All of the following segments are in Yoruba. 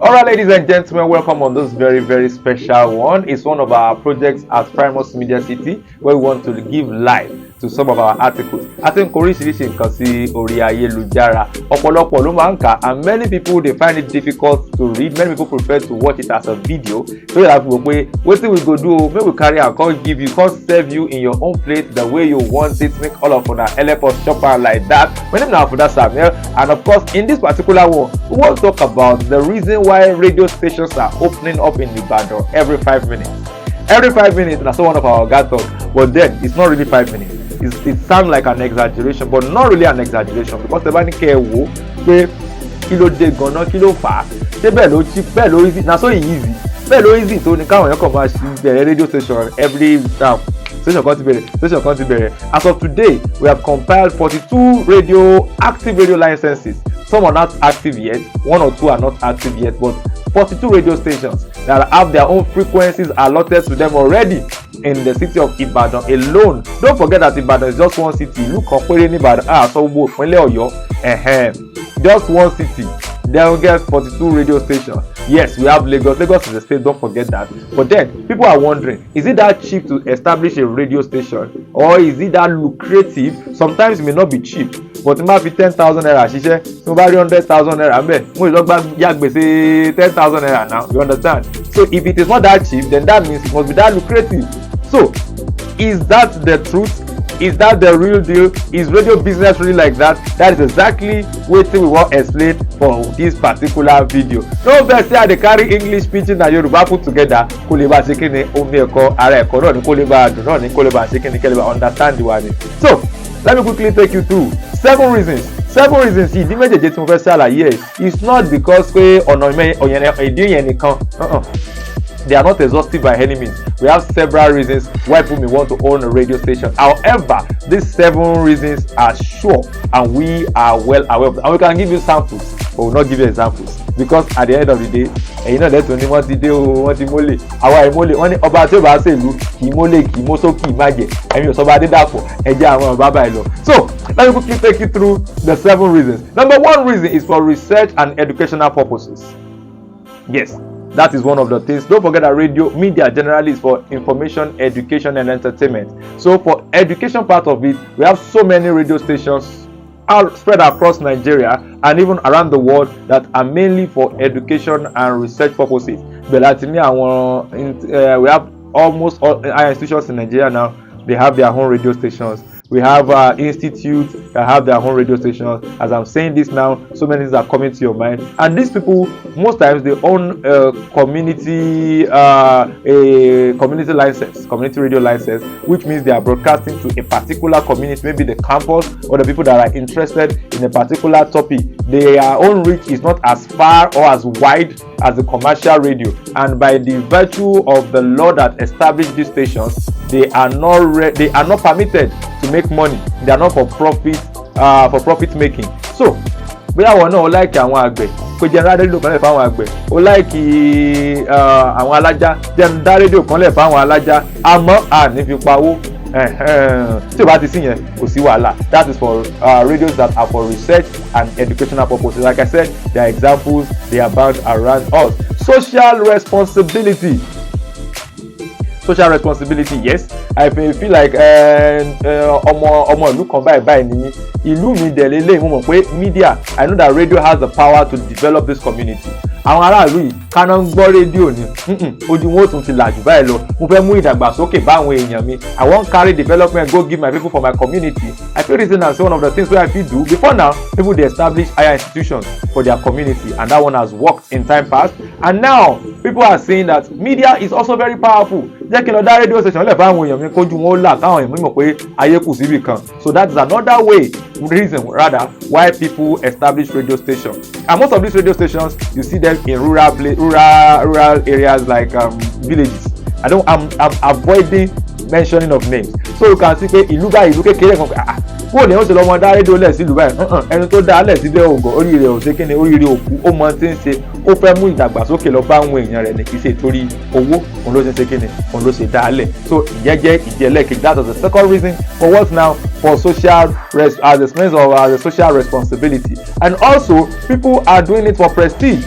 Alright, ladies and gentlemen, welcome on this very, very special one. It's one of our projects at Primus Media City where we want to give life to some of our articles. I think oríṣiríṣi nǹkan sí orí ayélujára ọ̀pọ̀lọpọ̀ ló máa ń kà, and many people they find it difficult to read. Many people prefer to watch it as a video. So you have to go, wetin we go do? Make we carry am come give you, come serve you in your own plate the way you want it. Make all of una help us chop am like that. My name is Afouda Samuel, and of course, in this particular one, we want to talk about the reason why radio stations are opening up in Ibadan every 5 minutes. Every 5 minutes, that's one of our guys talk. But then it's not really 5 minutes. It sounds like an exaggeration, but not really an exaggeration, because the bá ní kẹ́ ẹ wò pé kí ló dé gan-an, kí ló fà á, ṣé bẹ́ẹ̀ ló cheap, bẹ́ẹ̀ ló easy, na so easy, bẹ́ẹ̀ ló easy tó ní káwọn èèyàn kàn máa ṣe bẹ̀rẹ̀ radio station every time. Station kan ti bẹ̀rẹ̀. As of today, we have compiled 42 active radio licenses. Some are not active yet, 1 or 2 are not active yet, but 42 radio stations that have their own frequencies allotted to them already in the city of Ibadan alone. Don't forget that Ibadan is just one city. Look kan péré ní Ibadan, so wo ìpínlẹ̀ Ọ̀yọ́, just one city. Then we get 42 radio stations. Yes, we have Lagos. Lagos is a state, don't forget that. But then people are wondering, is it that cheap to establish a radio station, or is it that lucrative? Sometimes it may not be cheap, but it might be 10,000 naira ṣiṣẹ́, so about 100,000 naira ńbẹ̀, mo lè lọ gba gbèsè 10,000 naira now, you understand? So if it is not that cheap, then that means it must be that lucrative. So is that the truth? Is that the real deal? Is radio business really like that? That is exactly what we want to explain for this particular video. No vex say I dey carry English pidgin and Yoruba put together kó lè bá ṣe kí ni omi ẹ̀kọ́ ara ẹ̀kọ́ náà ni kó lè bá dùn náà ni kó lè bá ṣe kí ni kó lè bá understand wa ni. So let me quickly take you through 7 reasons. 7 reasons ìdí méjèèjì tí mo fẹ́ ṣàlàyé ẹ̀. It's not because pé ọ̀nà ìdí yẹn nìkan. They are not exhaustive by any means. We have several reasons why people may want to own a radio station. However, these 7 reasons are sure and we are well aware of them. And we can give you samples, but we will not give you examples. Because at the end of the day, ẹ̀yin náà lẹ́tọ̀ọ́ ni wọ́n ti dé o, wọ́n ti mólè. Àwa ìmólè, wọ́n ní ọba tí ó bá ṣèlú kì í mólè, kì í mọ́só, kì í má jẹ. Ẹ̀yin ò sọ bá dé dàpọ̀, ẹ jẹ́ àwọn ọba báyìí lọ. So, let me quickly take you through the 7 reasons. Number 1 reason is for research and educational purposes. Yes. That is one of the things. Don't forget that radio media generally is for information, education, and entertainment. So for education part of it, we have so many radio stations spread across Nigeria and even around the world that are mainly for education and research purposes. We have almost all our institutions in Nigeria now. They have their own radio stations. We have institutes that have their own radio stations. As I'm saying this now, so many things are coming to your mind. And these people, most times, they own a community license, community radio license, which means they are broadcasting to a particular community, maybe the campus or the people that are interested in a particular topic. Their own reach is not as far or as wide as the commercial radio. And by the virtue of the law that established these stations, they are not permitted to make money. They are not for profit making. So bóyá wọn náà ó láìkì àwọn àgbẹ̀ pé jẹ́ ń dá rédíò kan lẹ̀ fáwọn àgbẹ̀, ó láìkì àwọn alájá jẹ́ ń dá rédíò kan lẹ̀ fáwọn alájá, àmọ́ àní fi pawó. Tí o bá ti sí yẹn kò sí wàhálà. That is for radios that are for research and educational purposes. Like I said, there are examples, they are bound around us. Social responsibility. Social responsibility, yes. I feel like ọmọ ìlú kan báyìí ni ìlú mi dẹ̀ lélẹ́yìn, mo mọ̀ pé media, I know that radio has the power to develop this community. Àwọn aráàlú yìí káná ń gbọ́ rédíò ni ojú wọn ó tún ti là jù báyìí lọ. Mo fẹ́ mú ìdàgbàsókè bá àwọn èèyàn mi. I wan carry development go give my people for my community. I feel this is one of the things wey I fit do. Before now, people dey establish higher institutions for their community, and that one has worked in time past. And now people are saying that media is also very powerful. Jẹ́ kí n lọ dá rédíò station lẹ̀ fáwọn èèyàn mi kójú wọn ó là káwọn èèyàn mi mọ̀ pé ayé kù síbì kan. So that is another reason rather why people establish radio stations. And most of these radio stations, you see them in rural areas like villages. I'm avoiding mentioning of names. So you can see pé ìlú kékeré kan bó ni ó ṣe lọ́mọ dá rédíò lẹ̀ sílùú báyìí ẹni tó dá lẹ̀ síbẹ̀ ògọ̀ oríire ò ṣe kí ni oríire òkú ó mọ tí ń ṣe ó fẹ́ mú ìdàgbàsókè lọ bá àwọn èèyàn rẹ̀ ní kì í ṣe torí owó òun ló ṣe kí ni òun ló ṣe dá lẹ̀. So ìyẹn jẹ́ ìjẹ́lẹ̀kejì. That was the second reason for what now for social as a sense of as a social responsibility, and also people are doing it for prestige.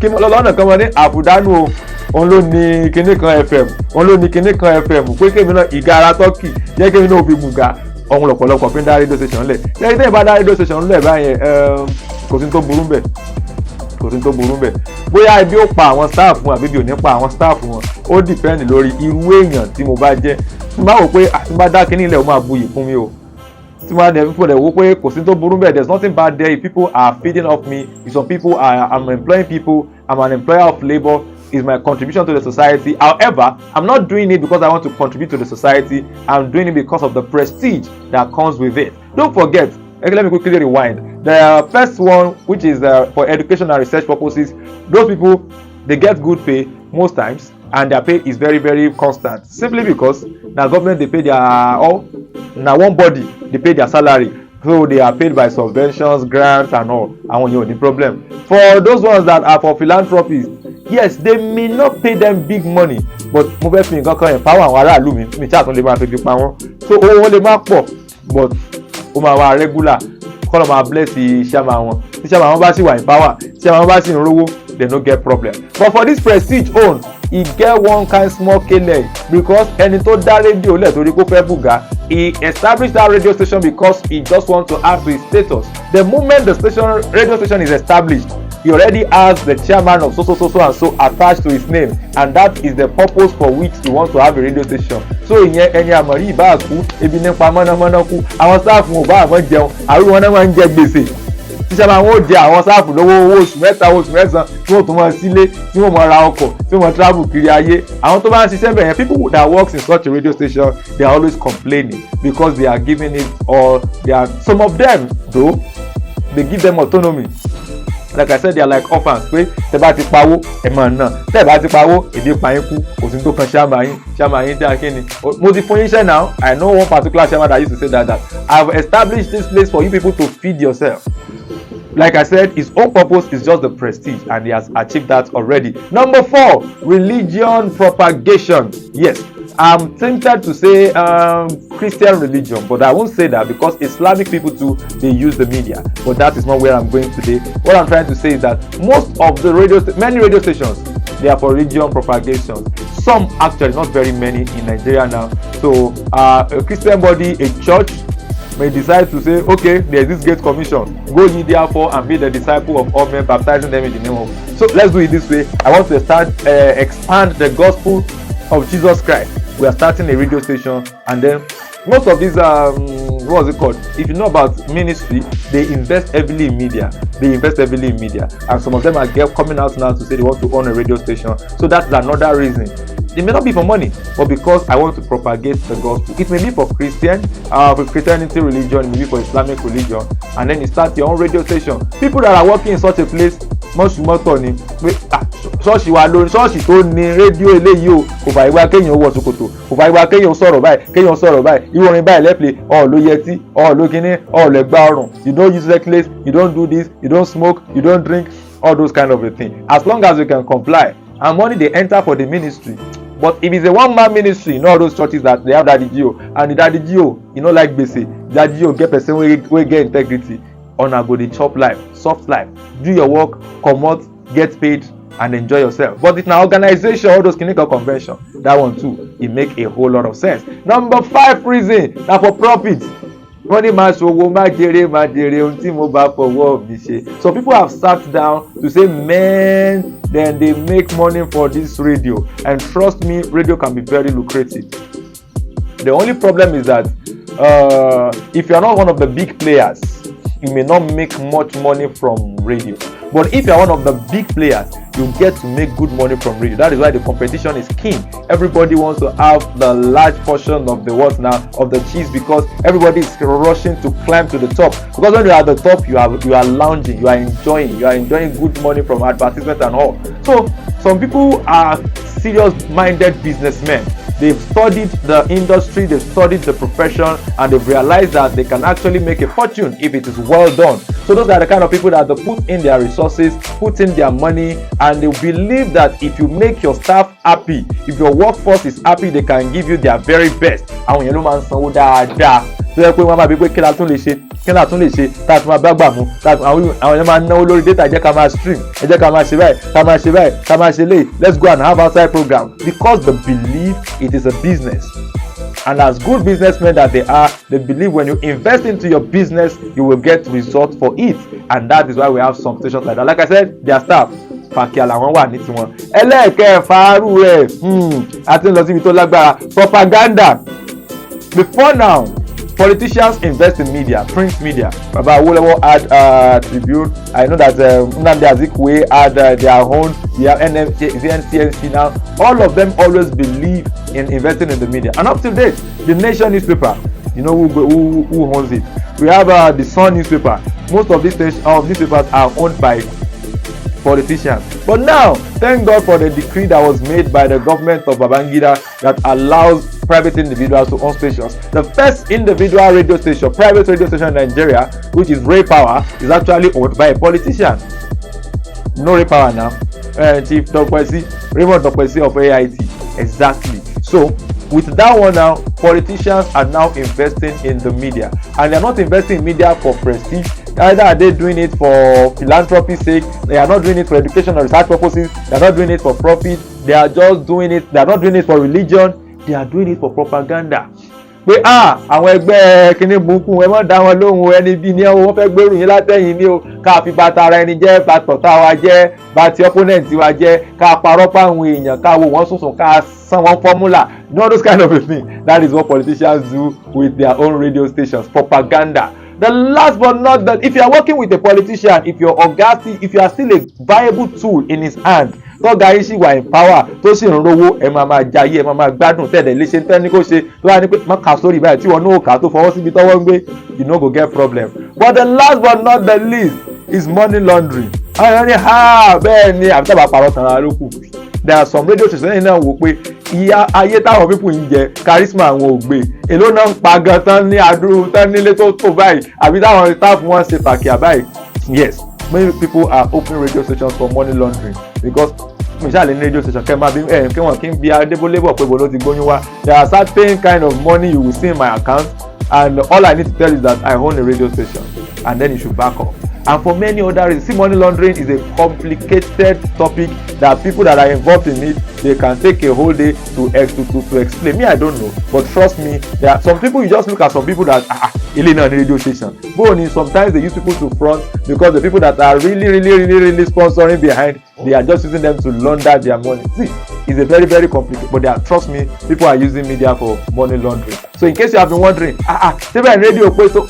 Kí lọ́nà kan wọ́n ní àfùdánù o òun ló ní kinní kan fm òun ló ní kinní kan fm pé kémi náà ìgara tọ́kì jẹ́ kémi náà fi bùgà ọ̀hún lọ̀pọ̀lọpọ̀ fi ń dá rédíò station lẹ̀ lẹ́yìn tẹ́yìn bá dá rédíò station lẹ̀ báyẹn kò sí tó burú bẹ̀ kò sí tó burú bẹ̀ bóyá ibi ó pa àwọn staff wọn àbí ibi ò ní pa àwọn staff wọn ó depend lórí irú èèyàn tí mo bá jẹ́ tí mo bá wò pé àti bá dá kinní ilẹ̀ ó máa buyì fún mi o tí mo bá dẹ̀ fún ẹ̀ wò pé kò sí tó burú bẹ̀ there is nothing bad there if people are feeding off me if some people I'm employing people I'm an employer of labour is my contribution to the society. However, I'm not doing it because I want to contribute to the society. I'm doing it because of the prestige that comes with it. Don't forget, let me quickly rewind. The first one, which is for education and research purposes, those people, they get good pay most times, and their pay is very, very constant. Simply because now government, they pay their, now one body, they pay their salary. So they are paid by subventions, grants and all. And when you the problem. For those ones that are for philanthropies, yes, they may not pay them big money, but mo fẹ́ fi nǹkan kan empower àwọn aráàlú mi tí àtúndé máa fi fi pa wọ́n. So owó wọn lè má pọ̀, but ó máa wà regular. Kọ́lọ̀ máa bless chairman wọn. Tí chairman wọn bá sì wà in power, tí chairman wọn bá sì ń rówó, they no get problem. But for this prestige own, e get one kind small k-leg because ẹni tó dá rédíò lẹ̀ torí kó fẹ́ bùgá, he established that radio station because he just want to add to his status. The moment the radio station is established, he already has the chairman of so and so attached to his name, and that is the purpose for which he wants to have a radio station. So ìyẹn ẹni àmọ̀rí ìbá àkú ebi nípa mọ́nàmọ́ná kú àwọn sáàfù ò bá àwọn jẹun àrùn wọn náà máa ń jẹ gbèsè tíṣà máa ń jẹ àwọn sáàfù lówó owó oṣù mẹ́ta oṣù mẹ́sàn-án tí wọ́n tún máa sílé tí wọ́n máa ra ọkọ̀ tí wọ́n máa travel kiri ayé. Àwọn tó bá ń ṣiṣẹ́ bẹ̀yẹn people that works in such a radio station they are always complaining because they are giving it or they are some of them though they give them autonomy. Like I said, they are like orphans. Pé tẹ́ bá ti pawó ẹ máa ná, tẹ́ bá ti pawó èdè pa yín kú, kò sí tó kan ṣáàmà yín tí a kí ni. Mo ti fún yín iṣẹ́ now. I know one particular chairman that used to say that I've established this place for you people to feed yourself. Like I said, his own purpose is just the prestige, and he has achieved that already. Number 4, religion propagation. Yes, I'm tempted to say Christian religion, but I won't say that because Islamic people too, they use the media. But that is not where I'm going today. What I'm trying to say is that most of the many radio stations, they are for religion propagation. Some actually, not very many in Nigeria now. So a Christian body, a church, may decide to say, okay, there's this great commission. Go ye therefore and be the disciple of all men, baptizing them in the name of. So let's do it this way. I want to expand the gospel of Jesus Christ. We are starting a radio station, and then most of these what was it called? If you know about ministry, they invest heavily in media. And some of them are coming out now to say they want to own a radio station. So that's another reason. It may not be for money, but because I want to propagate the gospel. It may be for Christianity religion, it may be for Islamic religion, and then you start your own radio station. People that are working in such a place, mọ́ṣúmọ́tọ̀ ni pé ṣọ́ọ̀ṣì wa lórí ṣọ́ọ̀ṣì tó ní rédíò eléyìí o kò fà ìwà kéèyàn wọ ṣòkòtò kò fà ìwà kéèyàn sọ̀rọ̀ báyìí irú orin báyìí lẹ́pìlẹ̀ ló yẹtí ló kíní lè gbá ọrùn, you don't use necklace, you don't do this, you don't smoke, you don't drink, all those kind of a thing. As long as you can comply and money dey enter for the ministry. But if it's a one-man ministry, you know all those churches that they have Daddy Gio, and the Daddy Gio, you know, like gbese, Daddy Gio get person wey get integrity. Una go dey chop life, soft life, do your work, comot, get paid, and enjoy yourself. But if na organization, all those clinical convention, that one too, it make a whole lot of sense. Number 5 reason na for profit. Wọ́n ní máa ṣòwò máa jèrè ohun tí mo bá fọwọ́ mi ṣe. So people have sat down to say, man, then they make money for this radio, and trust me, radio can be very lucrative. The only problem is that if you are not one of the big players, you may not make much money from radio. But if you are one of the big players, you get to make good money from radio. That is why the competition is keen. Everybody wants to have the large portion of the what now of the cheese, because everybody is rushing to climb to the top. Because when you are at the top, you are lounging, you are enjoying good money from advertisement and all. So some people are serious-minded businessmen. They've studied the industry, they've studied the profession, and they've realized that they can actually make a fortune if it is well done. So those are the kind of people that they put in their resources, put in their money, and they believe that if you make your staff happy, if your workforce is happy, they can give you their very best. Àwọn yẹn ló máa ń sanwó dáadáa. Tó yẹ pé wọ́n máa bí pé kí la tún lè ṣe tá a tún máa bá gbà mú, àwọn yẹn máa náwó lórí data, ẹ jẹ́ ká máa stream, ẹ jẹ́ ká máa ṣe báyìí, ká máa ṣe báyìí, ká máa ṣe léyìí, let's go and have outside program, because they believe it is a business. And as good businessmen that they are, they believe when you invest into your business, you will get results for it. And that is why we have some stations like that. Like I said, their staff pàkíà làwọn wà ní tiwọn. Ẹlẹ́ẹ̀kẹfàárù rẹ̀ àti ń lọ síbi tó lágbára, propaganda. Before now, politicians invest in media, print media. Baba Awolowo had Tribune. I know that Nnamdi Azikiwe had their own. We have NCNC now. All of them always believe in investing in the media. And up to date, the Nation newspaper, you know who owns it. We have the Sun newspaper. Most of these newspapers are owned by politicians. But now, thank God for the decree that was made by the government of Babangida that allows private individuals to own stations. The first individual radio station, private radio station in Nigeria, which is Ray Power, is actually owned by a politician. No Ray Power now. Chief Raymond Dokwesi of AIT. Exactly. So, with that one now, politicians are now investing in the media. And they are not investing in media for prestige. Either are they doing it for philanthropy's sake, they are not doing it for education or research purposes, they are not doing it for profit, they are just doing it, they are not doing it for religion, they are doing it for propaganda. Pé àwọn ẹgbẹ́ kíní burúkú ẹ má dá wọn lóhùn, ẹni bí ní wọ́n fẹ́ gbèrú yín látẹ̀yìn ní o, ká fi bàtà ara ẹni jẹ́, bá tọ̀tà wa jẹ́, bá ti opponent wa jẹ́, ká parọ́ páwọn èèyàn, ká wo wọ́n sùnsùn, ká san wọ́n formula, you know those kind of a thing. That is what politicians do with their own radio stations, propaganda. The last but not that, if you are working with a politician, if you are still a viable tool in his hand, tọ́gà yìí sì wà in power tó sì ń rówó, ẹ máa jayé, ẹ máa gbádùn tẹ̀lé léṣe tẹ́ ní kó ṣe tó wà ní pé má kà sórí báyìí tí wọn náà kà tó fọwọ́ síbi tọ́wọ́ ń gbé, you no go get problem. But the last but not the least is money laundering. Àwọn èèyàn ní bẹ́ẹ̀ ni àbí tábà parọ́ tàn án ló kù. There are some radio stations lẹ́yìn náà wò pé ìyá ayé táwọn people ń jẹ charisma àwọn ò gbé, èló náà ń pa gan tán ní àdúró tán nílé tó tó báyìí àbí táwọn staff wọn ṣe pàkíyà báyìí. Yes, many people are opening radio stations for money laundering because misali ní radio station kẹ́ máa bí kí wọ́n kí n bí adébólébọ̀ pé bolo ti gbóyún wá. There are certain kind of money you will see in my account, and all I need to tell you is that I own a radio station, and then you should back up. And for many other reasons, see, money laundering is a complicated topic that people that are involved in it, they can take a whole day to explain. Me, I don't know, but trust me, there are some people, you just look at some people that ilé náà ní radio station. But sometimes they use people to front because the people that are really sponsoring behind, they are just using them to launder their money. See, it's a very complicated, but trust me, people are using media for money laundering. So in case you have been wondering, radio pay, so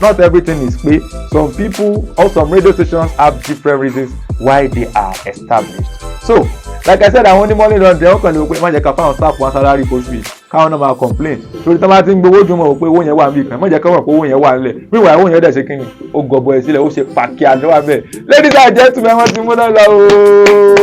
not everything is pay. Some people or some radio stations have different reasons why they are established. So, like I said, I want the money laundering. How can you pay? Má jẹ́ ká fáwọn staff one salary post week. Káwọn náà máa complain. Torí tí wọ́n bá ti ń gbowó jùmọ̀ wò pé owó yẹn wà níbì kan. Má jẹ́ ká mọ̀ pé owó yẹn wà nílẹ̀. Meanwhile, owó yẹn dẹ̀ ṣe kí ni? Ó gọbọ ẹ̀ sílẹ̀, ó ṣe pàkíà lọ́wọ́ bẹ́ẹ̀. Ladies and gentlemen, wọ́n ti múná lọ ooo.